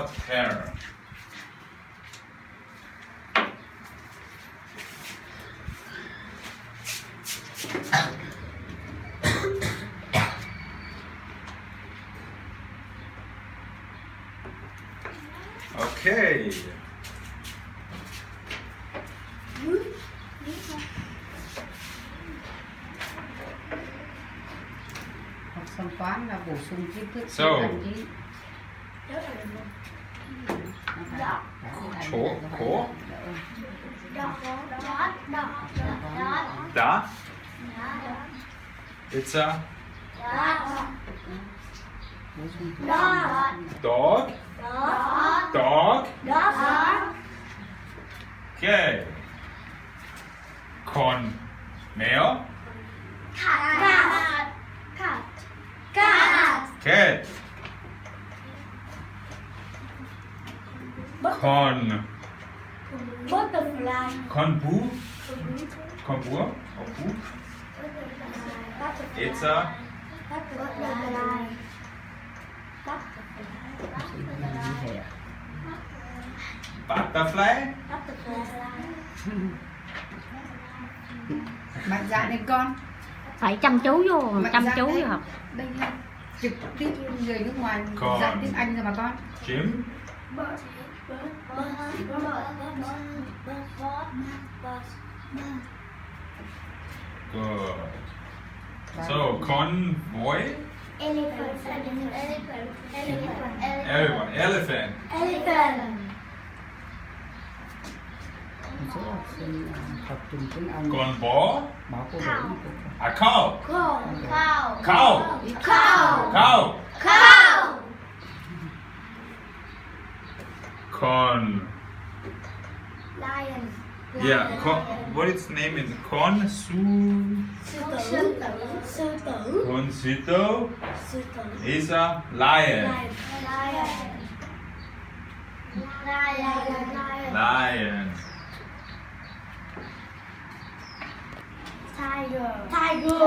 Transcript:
short hair. Okay. Học xong toán là bổ sung kiến thức. So. Cổ. Da. It's a dog. Dog. Okay. Con. Male. Cat. Con. Butterfly. Con bú. Con búa. Or bú. It's a butterfly. Mạnh dạn lên con. Phải chăm chú vô, chăm chú vô học. Đây là trực tiếp người nước ngoài Con. dạy tiếng Anh rồi mà con. Jim. Good. So convoy. Everyone. Elephant. Một số học sinh học trường tiếng Anh Con bò. báo cô bảo A cow. Cow. Cow. Cow. Cow. Cow. Con. Lion. Yeah. What its name is con Sư tử. Concito is a lion. Lion. Tiger.